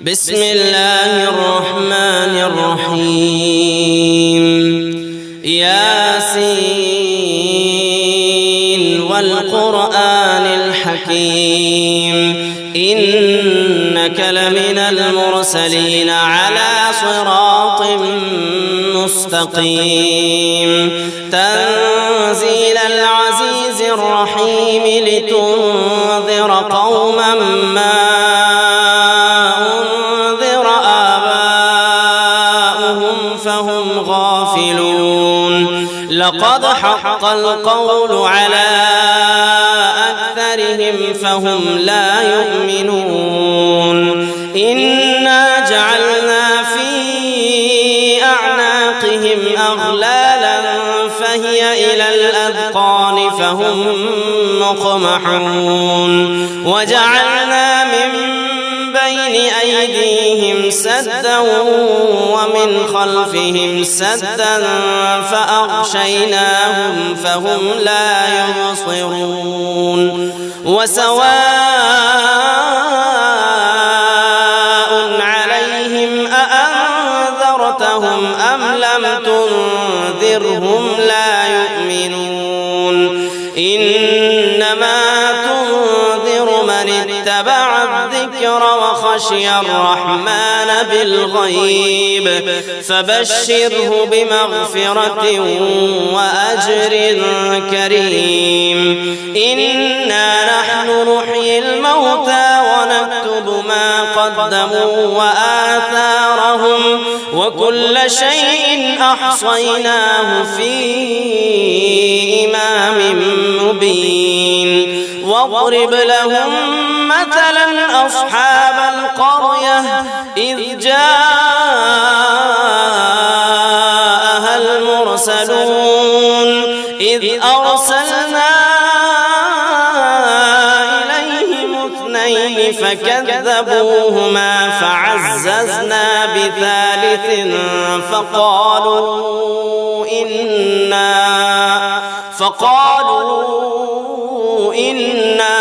بسم الله الرحمن الرحيم ياسين والقرآن الحكيم إنك لمن المرسلين على صراط مستقيم تنزيل العزيز الرحيم لتنذر قوما ما أنذر آباؤهم فهم غافلون لقد حق القول على أكثرهم فهم لا يؤمنون إنا جعلنا في أعناقهم أغلالا فهي إلى الأذقان فهم مقمحون وجعلنا من بين أيديهم سدا ومن خلفهم سدا فأغشيناهم فهم لا يبصرون وسواء عليهم أأنذرتهم أم لم تنذرهم لا يؤمنون إنما تنذر من اتبع الذكر وخشي الرحمن بالغيب فبشره بمغفرة وأجر كريم إنا نحن نحيي الموتى ونكتب ما قدموا وآثارهم وكل شيء أحصيناه في إمام مبين واضرب لهم مثلا أصحاب القرية إذ جاءها المرسلون إذ أرسلنا إليهم اثنين فكذبوهما فعززنا بثالث فقالوا إنا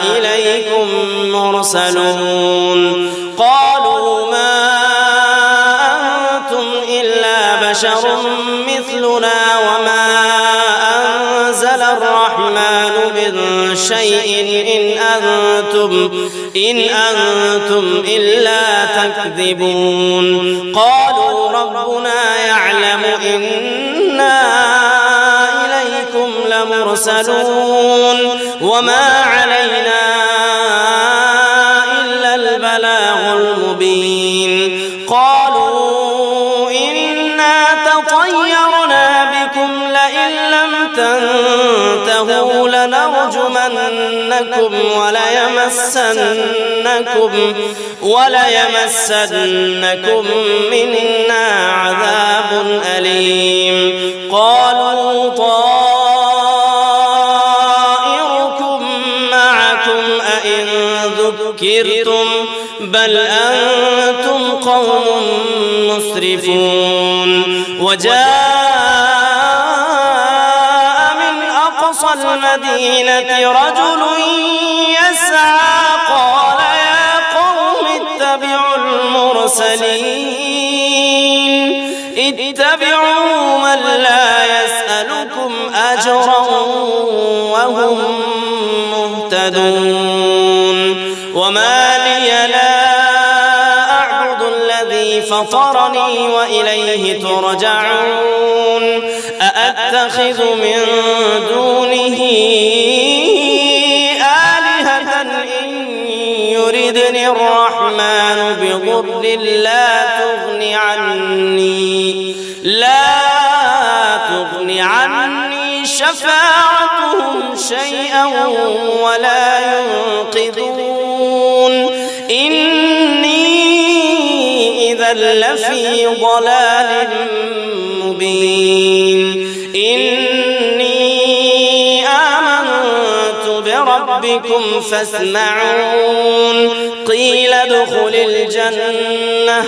إليكم مرسلون قالوا ما أنتم إلا بشر مثلنا وما أنزل الرحمن من شيء إن أنتم إلا تكذبون قالوا ربنا يعلم إنا إليكم لمرسلون وما علينا إلا البلاغ المبين قالوا إنا تطيرنا بكم لئن لم تنتهوا لنرجمنكم وليمسنكم منا عذاب أليم قالوا طائركم معكم أئن ذكرتم بل أنتم قوم مسرفون وجاء من أقصى المدينة رجل يسعى قال يا قوم اتبعوا المرسلين اتبعوا من لا يسألكم أجرا وهم مهتدون وما لي لا أعبد الذي فطرني وإليه ترجعون أأتخذ من دونه آلهة إن يردني الرحمن بضر لا تغني عني شفاعتهم شيئا ولا ينقذون إني إذا لفي ضلال مبين إني آمنت بربكم فاسمعون قيل ادخل الجنة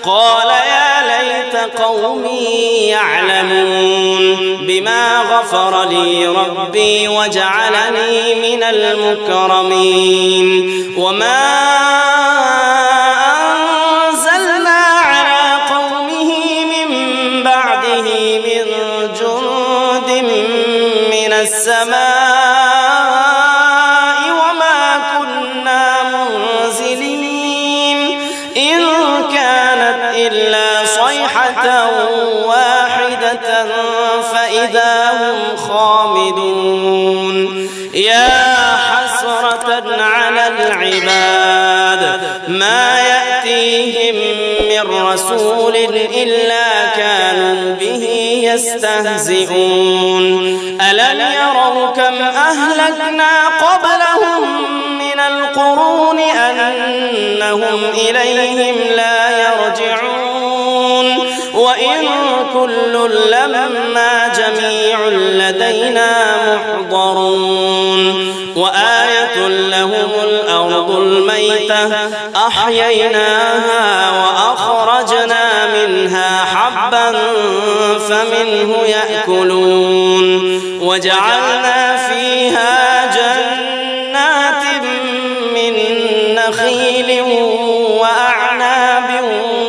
قال يا ليت قومي يعلمون بما غفر لي ربي وجعلني من المكرمين وما إلا صيحة واحدة فإذا هم خامدون يا حسرة على العباد ما يأتيهم من رسول إلا كانوا به يستهزئون ألم يروا كم أهلكنا قبلهم من القرون أنهم إليهم لا يرجعون وإن كل لما جميع لدينا محضرون وآية لهم الأرض الميتة أحييناها وأخرجنا منها حبا فمنه يأكلون وجعلنا فيها جنات من نخيل وأعناب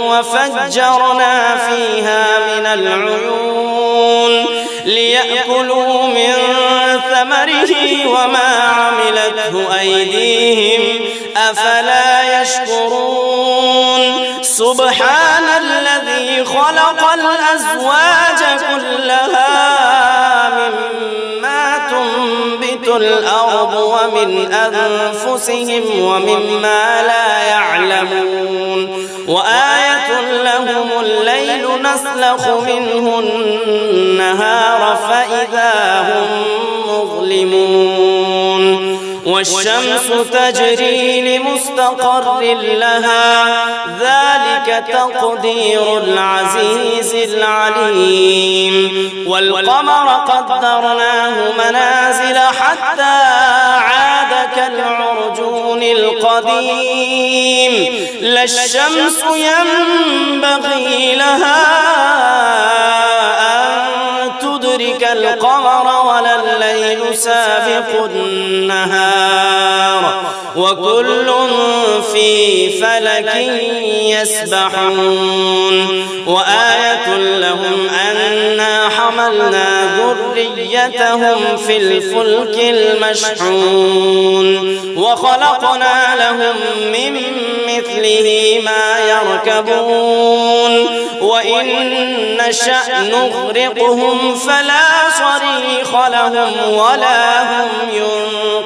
وفجرنا فيها من العيون ليأكلوا من ثمره وما عملته أيديهم أفلا يشكرون سبحان الذي خلق الأزواج كلها مما تنبت الأرض ومن أنفسهم ومما لا يعلمون وآية لهم الليل نسلخ منه النهار فإذا هم مظلمون والشمس تجري لمستقر لها ذلك تقدير العزيز العليم والقمر قدرناه منازل حتى عاد كالعرجون القديم لا الشمس ينبغي لها أن تدرك القمر ولا الليل سابق النهار وكل في فلك يسبحون وآية لهم أنا حملنا ذريتهم في الفلك المشحون وخلقنا لهم من مثله ما يركبون وإن نشأ نغرقهم فلا صريخ لهم ولا هم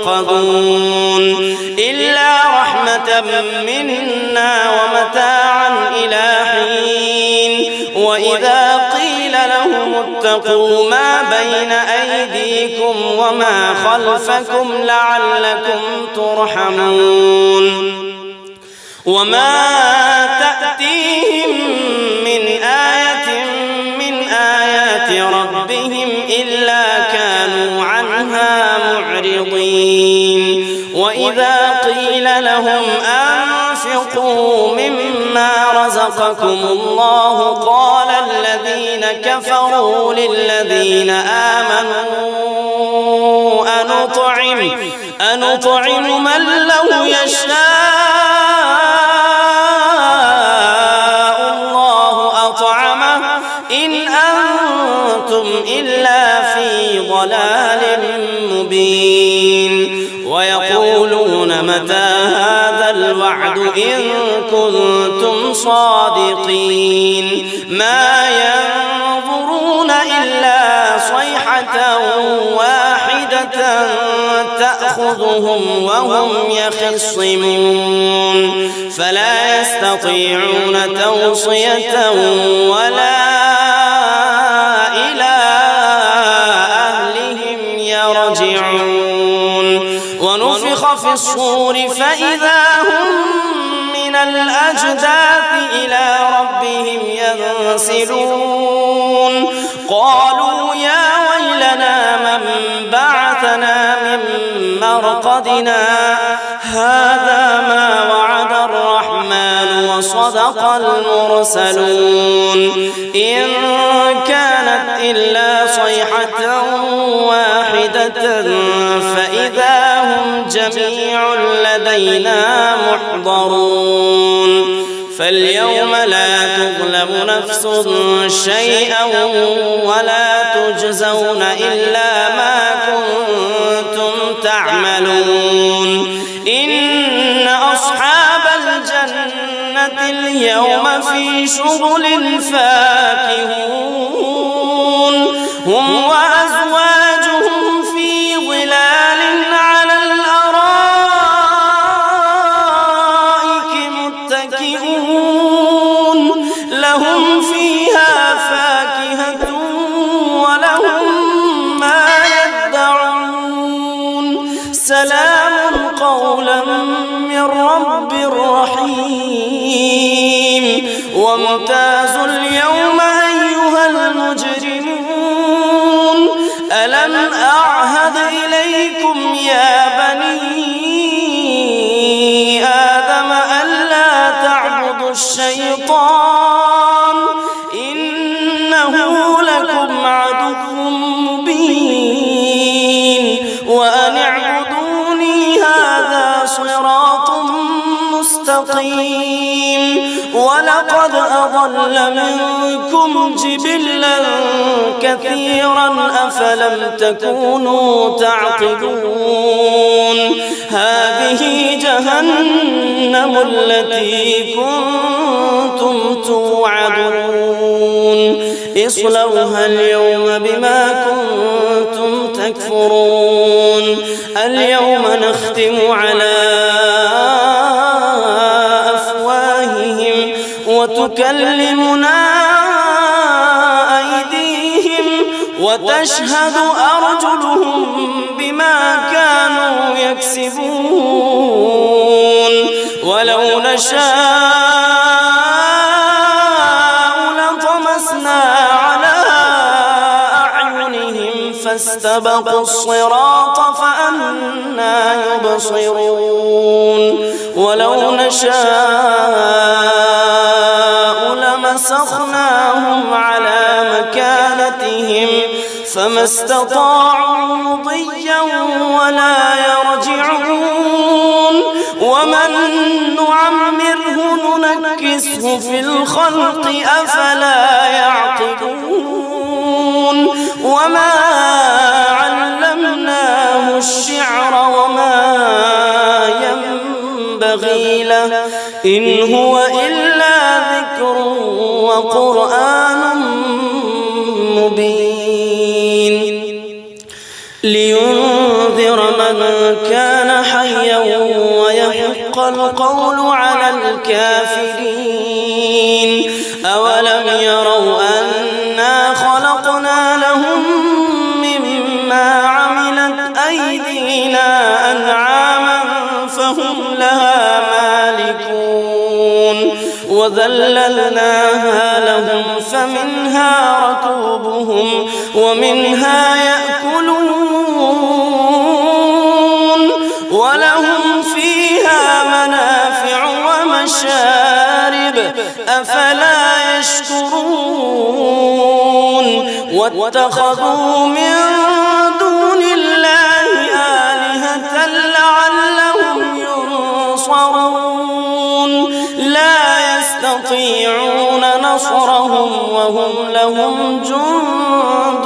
ينقذون إلا رحمة منا ومتاعا إلى حين وإذا قيل لهم اتقوا ما بين أيديكم وما خلفكم لعلكم ترحمون وما تأتيهم من آية من آيات ربهم إلا كانوا عنها معرضين وإذا قيل لهم أنفقوا مما رزقكم الله قال الذين كفروا للذين آمنوا أنطعم من لو يشاء الله أطعمه إن أنتم إلا في ضلال مبين ويقولون متى هذا الوعد إن كنتم صادقين ما ينظرون إلا صيحة واحدة تأخذهم وهم يخصمون فلا يستطيعون توصية ولا إلى أهلهم يرجعون ونفخ في الصور فإذا هم من الأجداث إلى ربهم ينسلون قالوا يا ويلنا من بعثنا من مرقدنا هذا ما وعد الرحمن وصدق المرسلون إن كانت إلا صيحة واحدة فإذا هم جميع لدينا محضرون فاليوم لا تظلم نفس شيئا ولا تجزون إلا ما كنتم تعملون إن أصحاب الجنة الجنة اليوم في شغل فاكهون هم وأزواجهم في ظلال على الأرائك متكئون لهم فيها فاكهة ولهم ما يدعون سلام قولا من رب رحيم وامتازوا اليوم أيها المجرمون ألم أعهد إليكم يا بني آدم ألا تعبدوا الشيطان إنه لكم عدو مبين وأن اعبدوني هذا صراط مستقيم ولقد أضل منكم جبلا كثيرا أفلم تكونوا تعقلون هذه جهنم التي كنتم توعدون اصلوها اليوم بما كنتم تكفرون اليوم نختم على أفواههم وتكلمنا أيديهم وتشهد أرجلهم بما كانوا يكسبون ولو نشاء لطمسنا على أعينهم فاستبقوا الصراط فأنى يبصرون ولو نشاء لمسخناهم على مكانتهم فما استطاعوا مضيا ولا يرجعون ومن نعمره ننكسه في الخلق أفلا يعقلون وما علمناه الشعر وما ينبغي له إن هو إلا ذكر وقرآن مبين لينذر من كان حيا ويحق القول على الكافرين أولم يروا أنا خلقنا لهم مما عملت أيدينا أنعاما فهم لها مالكون وذللناها لهم فمنها ركوبهم ومنها يأكلون ولهم فيها منافع ومشارب أفلا يشكرون واتخذوا من دون الله آلهة لعلهم ينصرون لا يستطيعون نصرهم وهم لهم جند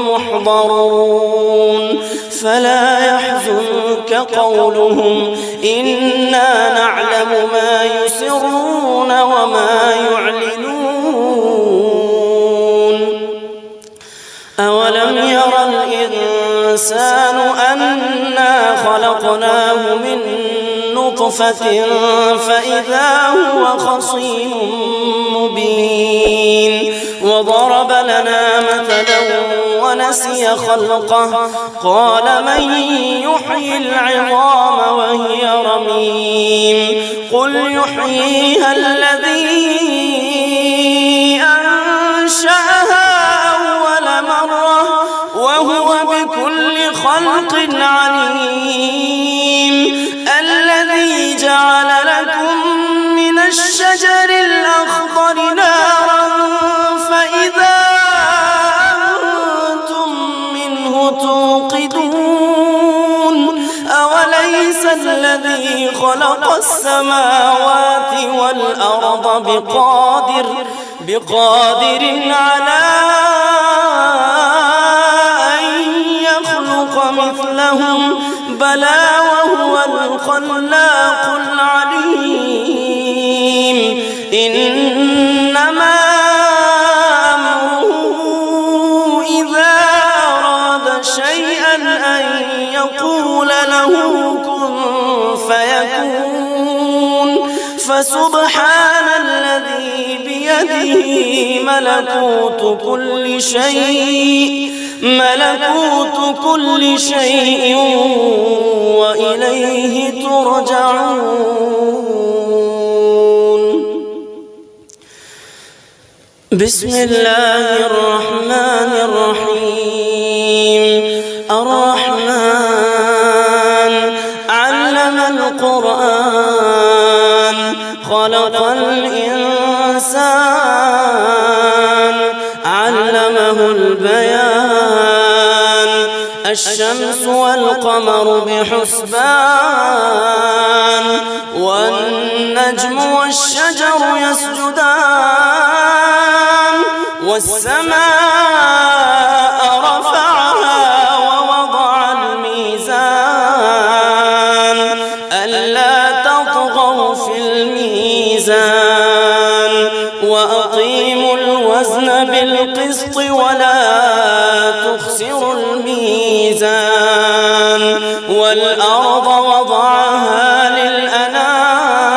محضرون فلا يحزنك قولهم إنا نعلم ما يسرون وما يعلنون أولم ير الإنسان أنا خلقناه من نطفة فإذا هو خصيم مبين وضرب لنا مثلا ونسي خلقه قال من يحيي العظام وهي رميم قل يحييها الذي أنشأها أول مرة وهو بكل خلق عليم الذي جعل لكم من الشجر الأخضر نارا فإذا أنتم منه توقدون أوليس الذي خلق السماوات والأرض بقادر على أن يخلق مثلهم بلى وهو الخلاق العليم فسبحان الذي بيده ملكوت كل شيء وإليه ترجعون. بسم الله الرحمن الرحيم. الرحمن علم القرآن خلق الإنسان علمه البيان الشمس والقمر بحسبان والنجم والشجر يسجدان والسماء رفعها ووضع الميزان ألا تطغوا في الميزان وأقيموا الوزن بالقسط ولا تخسروا الميزان والأرض وضعها للأنام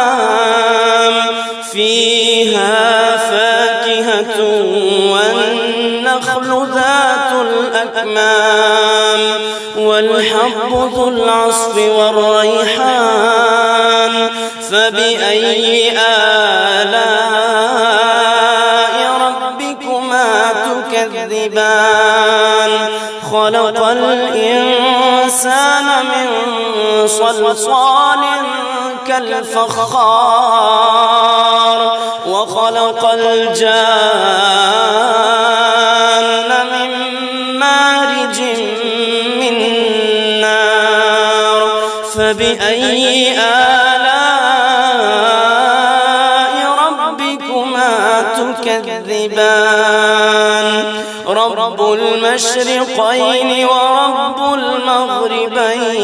فيها فاكهة والنخل ذات الأكمام والحب ذو العصف والريحان فبأي آلاء ربكما تكذبان خلق الإنسان من صلصال كالفخار وخلق الجان من مارج من نار فبأي آلاء ربكما تكذبان رب المشرقين ورب المغربين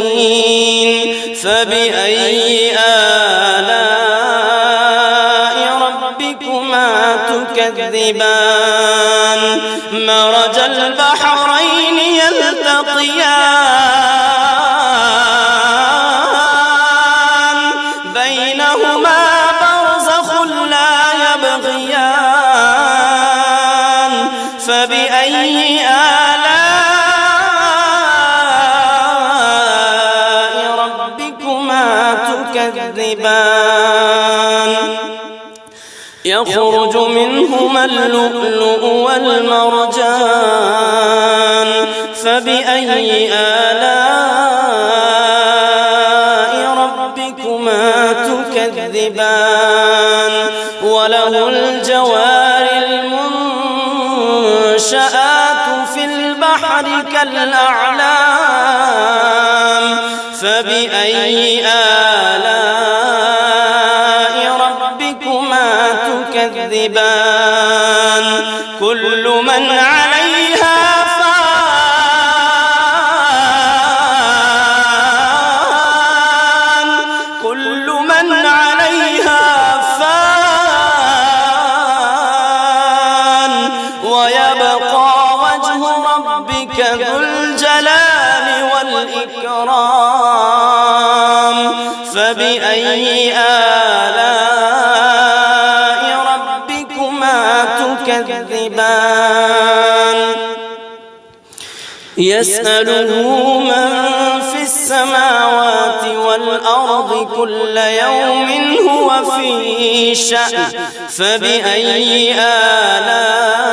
فبأي آلاء ربكما تكذبان مرج البحرين يلتقيان بينهما برزخ لا يبغيان فبأي آلاء ربكما تكذبان يخرج منهما اللؤلؤ والمرجان فبأي آلاء ربكما تكذبان وله الجوار المنشآت في البحر كالأعلام فبأي آلاء ربكما تكذبان كل من عليها فان كل من عليها فان ويبقى وجه ربك ذو الجلال والإكرام فبأي آلاء ربكما تكذبان يسأله من في السماوات والأرض كل يوم هو في شأن فبأي آلاء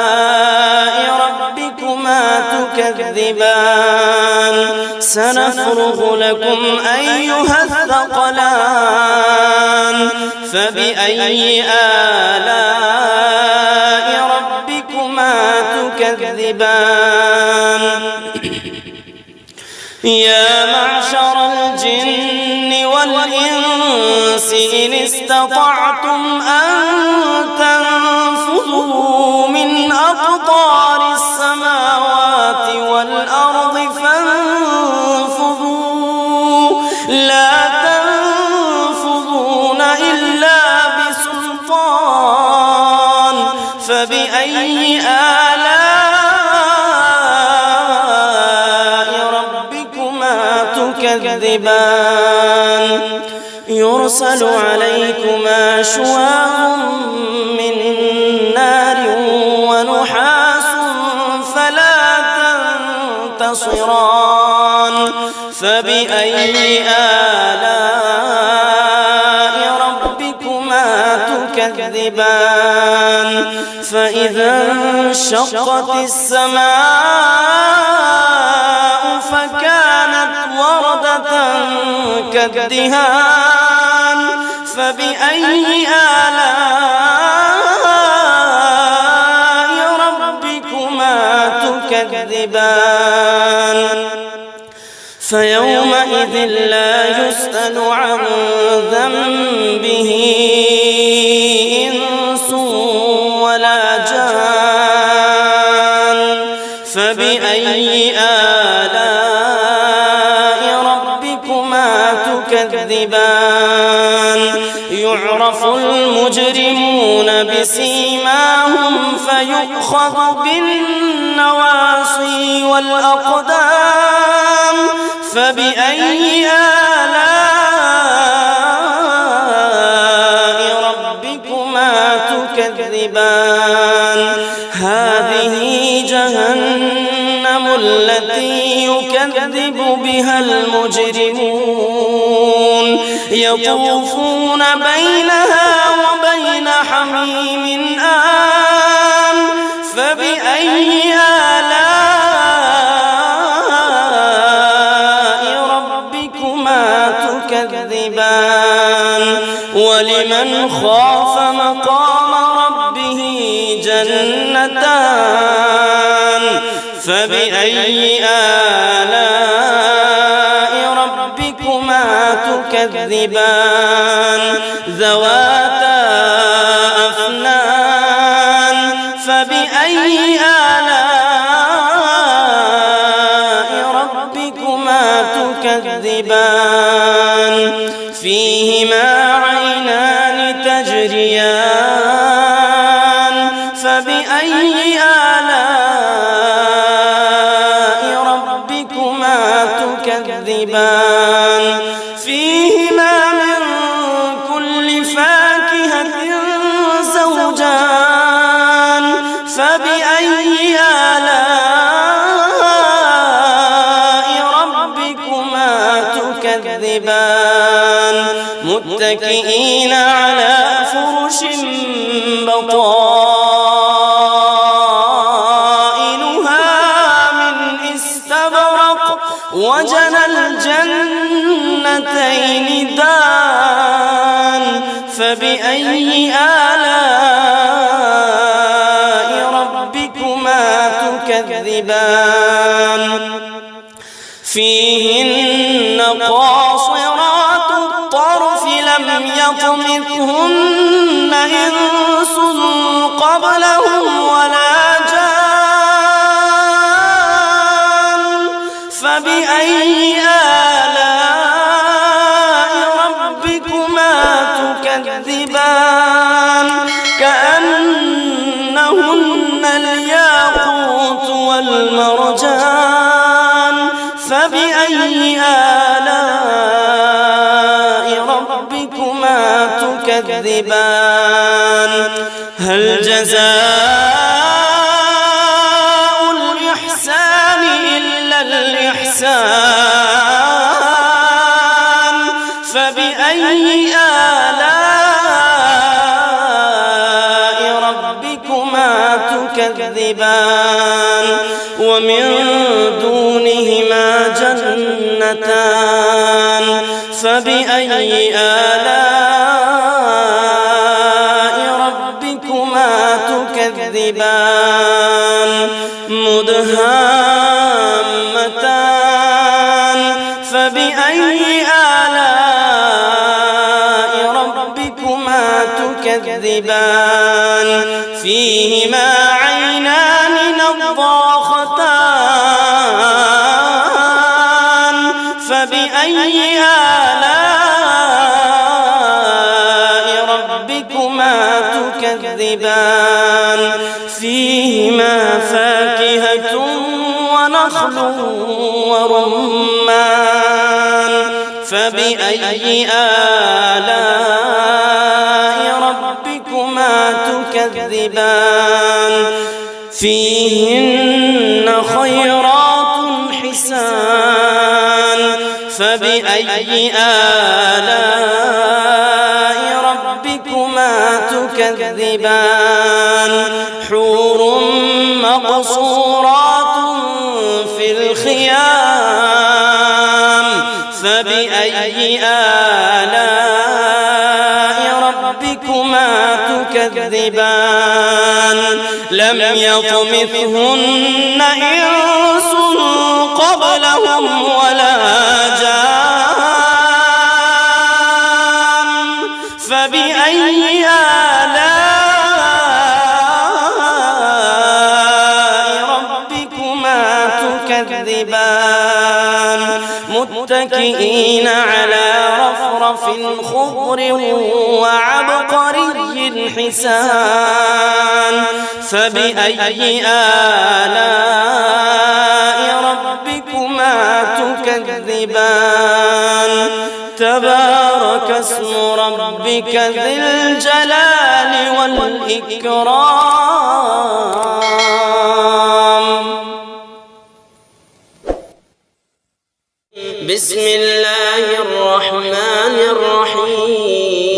ربكما تكذبان سنفرغ لكم أيها الثقلان فبأي آلاء ربكما تكذبان يا معشر الجن والإنس إن استطعتم أن تنفذوا من أقطار السماوات والأرض فانفذوا لا تنفذون إلا بسلطان فبأي آلاء ربكما تكذبان يرسل عليكما شواظ من نار ونحاس فلا تنتصران فبأي آلاء ربكما تكذبان فإذا انشقت السماء فكانت وردة كالدهان فبأي آلاء ربكما تكذبان فيومئذ لا يسأل عن ذنبه إنس ولا جان فبأي آلاء ربكما تكذبان يعرف المجرمون بسيماهم فيؤخذ بالنواصي والأقدام فبأي آلاء ربكما تكذبان هذه جهنم التي يكذب بها المجرمون يطوفون بينها وبين حميم آن فبأي آلاء ربكما تكذبان ولمن خاف مقام ربه جنتان فبأي آلاء ربكما تكذبان ذواتا أفنان فبأي آلاء ربكما تكذبان فيهما عينان تجريان فبأي آلاء ربكما تكذبان فيهما من كل فاكهة زوجان فبأي آلاء ربكما تكذبان متكئين على فرش بطائنها من استبرق وجنى الجنتين دان فبأي آلاء ربكما تكذبان فيهن قاصرات الطرف لم يطمثهن إنس قبلهم ولا جان فبأي آلاء ربكما تكذبان كأنهن الياقوت والمرجان فبأي آلاء ربكما تكذبان هل جزاء الإحسان إلا الإحسان فبأي آلاء ربكما تكذبان ومن دونهما جنتان فبأي آلاء ربكما تكذبان مدهامتان فبأي آلاء ربكما تكذبان فيهما عينان نضاختان فبأي آلاء ربكما تكذبان فيهما فاكهة ونخل ورمان فبأي آلاء ربكما تكذبان فيهن خيرات حسان فبأي آلاء ربكما تكذبان حور مقصورات في الخيام فبأي آلاء ربكما تكذبان لم يطمثهن إنس قبلهم ولا جان فبأي آلاء ربكما تكذبان متكئين على رفرف خضر وعبقري حسان فبأي آلاء ربكما تكذبان تبارك اسم ربك ذي الجلال والإكرام بسم الله الرحمن الرحيم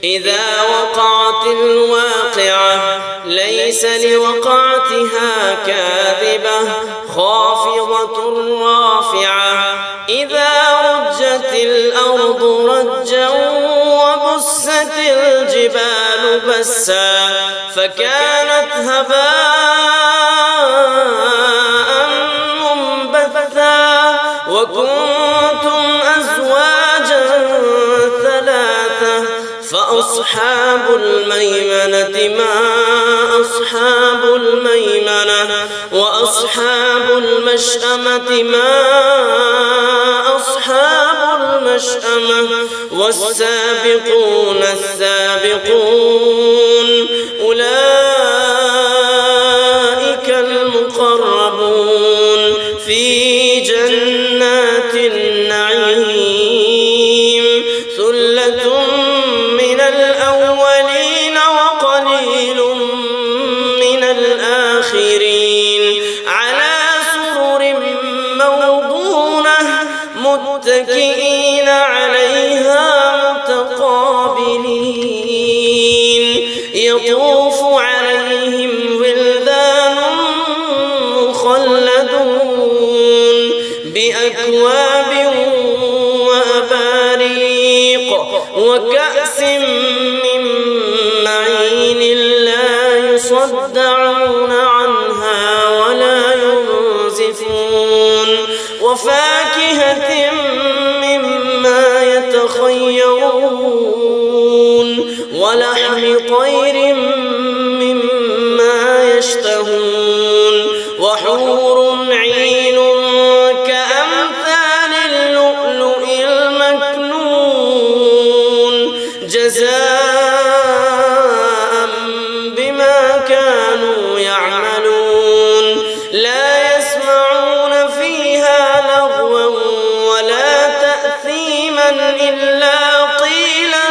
إذا وقعت الواقعة ليس لوقعتها كاذبة خافضة رافعة إذا رجت الأرض رجا وبست الجبال بسا فكانت هباء منبثا وكنتم أزواجا ثلاثة فأصحاب الميمنة ما أصحاب الميمنة وأصحاب المشأمة ما أصحاب المشأمة والسابقون السابقون أولئك المقربون في جنات النعيم ثلة من الأولين وقليل من الآخرين على سرر موضونة متكئين عليها متقابلين يطوف عليهم ولدان مخلدون بأكواب وأباريق وكأس من معين لا يصدعون عنها ولا ينزفون وفاكهة مما يتخيرون ولحم طير مما يشتهون وحور عين كأمثال اللؤلؤ المكنون جزاء بما كانوا يعملون لا يسمعون فيها لغوا ولا تأثيما إلا قيلا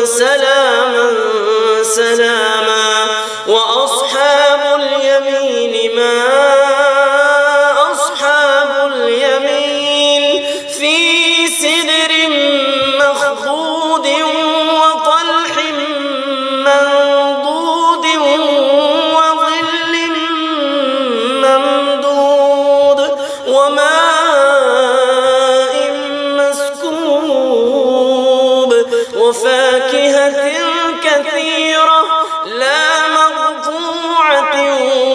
سلاما سلاما وأصحاب اليمين ما أصحاب اليمين في سدر مخضود وطلح منضود وظل ممدود وماء مسكوب وفاكهة كثيرة لا مقطوعة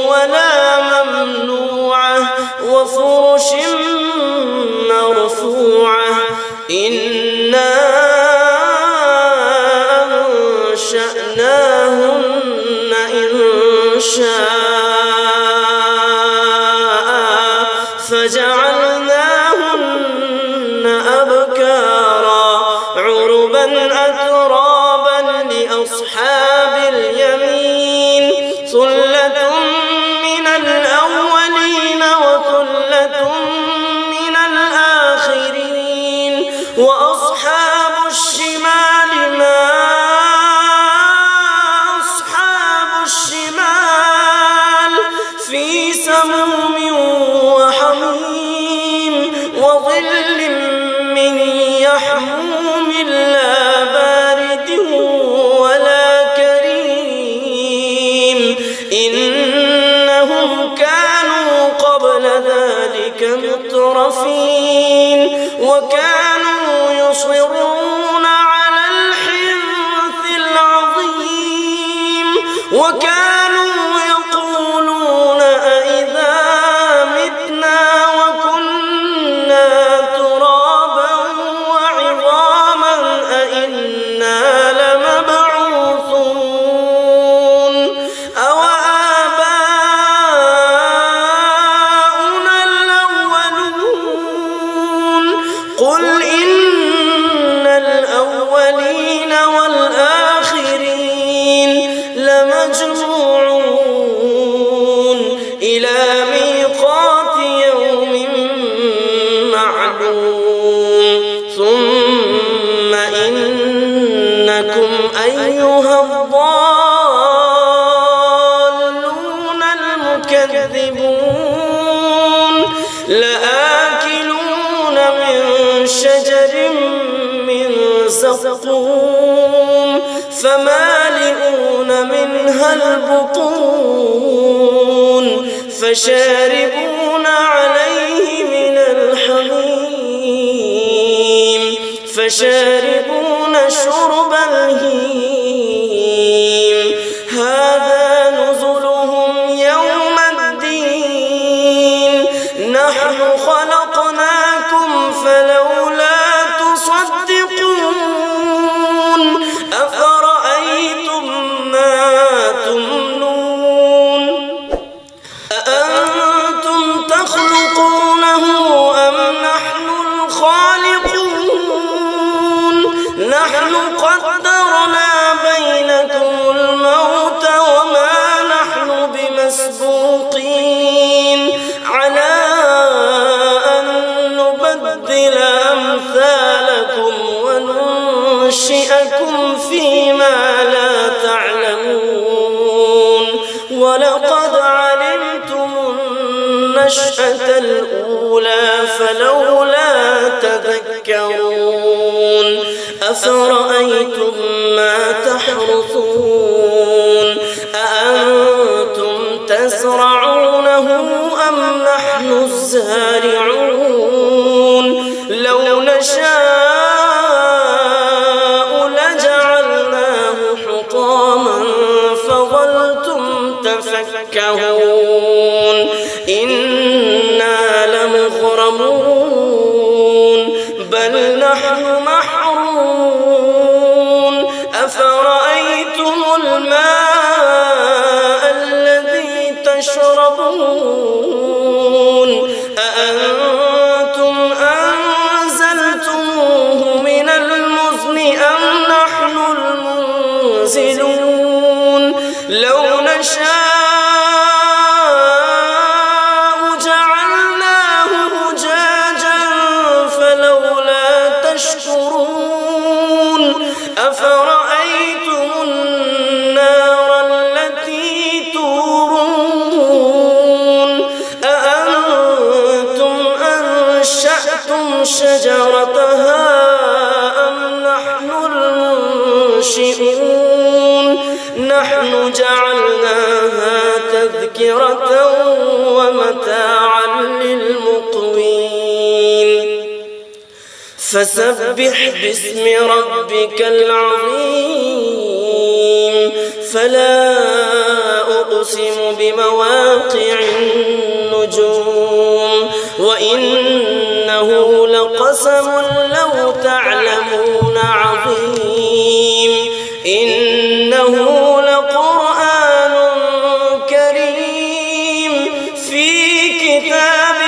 ولا ممنوعة وفرش مرفوعة إنا أنشأناهن إنشاء فجعلناهن أبكارا عربا أترابا لأصحاب اليمين ثلة من الأولين وثلة من الآخرين وأصحاب الشمال ما وكانوا يقولون أإذا متنا وكنا ترابا وعظاما أإنا لمبعوثون أو آباؤنا الأولون قل إن الأولين والآخرين لمجموعون إلى ميقات يوم معلوم ثم إنكم أيها الضالون المكذبون لآكلون من شجر من زقوم فمالئون منها البطون فشاربون عليه من الحميم فشاربون شرب الهيم هذا نزلهم يوم الدين نحن خلقناكم فلولا تصدقون أفرأيتم ما تمنون أأنتم تخلقونه أم نحن الخالقون نحن قدرنا بينكم الموت وما نحن بمسبوقين على أن نبدل أمثالكم وننشئكم فيما لا تعلمون ولقد علمتم النشأة الأولى فلولا تذكرون أفرأيتم ما تحرثون أأنتم تزرعونه أم نحن الزارعون لو نشاء لجعلناه حطاما فظلتم تفكهون إنا لمغرمون بل نحن محرومون أفرأيتم الماء الذي تشربون أأنتم أنزلتموه من المزن أم نحن المنزلون لو نشاء جعلناه أجاجا فلولا تشكرون أفرأيتم النار التي تورون أأنتم أنشأتم شجرتها أم نحن المنشئون نحن جعلناها تذكرة ومتاعا للمقوين فسبح باسم ربك العظيم فلا أقسم بمواقع النجوم وإنه لقسم لو تعلمون عظيم إنه لقرآن كريم في كتاب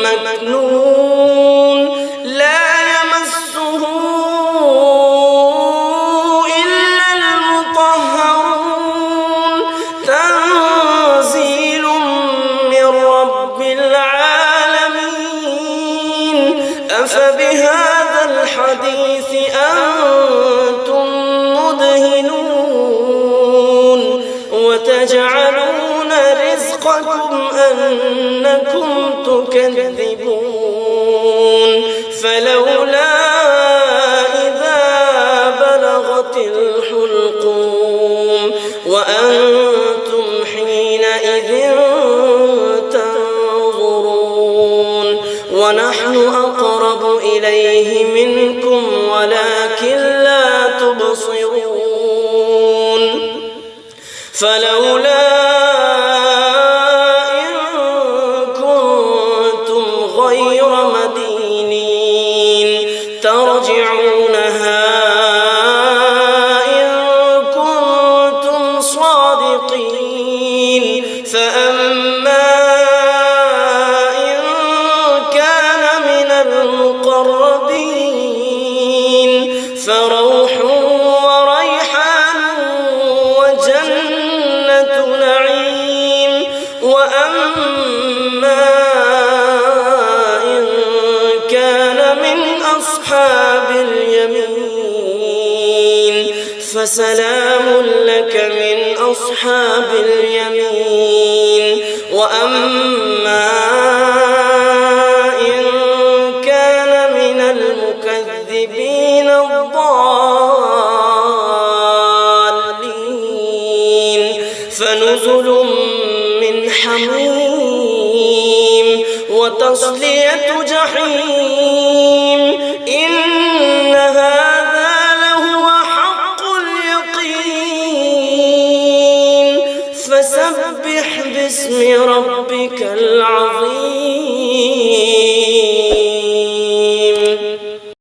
مكنون لا يمسه إلا المطهرون تنزيل من رب العالمين أفبهذا الحديث أنتم مدهنون وتجعلون رزقكم أنكم تكذبون فلولا إذا بلغت الحلقوم وأنتم حينئذ تنظرون ونحن أقرب إليه منكم ولكن لا تبصرون فلولا إن كنتم غير مدينين ترجعونها إن كنتم صادقين فأما إن كان من المقربين فروح وريحان وجنة نعيم وأما إن كان من أصحاب اليمين فسلام لك من أصحاب اليمين وأما إن كان من المكذبين الضالين فنزل من حميم وتصلية جحيم إن هذا لهو حق اليقين فسبح باسم ربك العظيم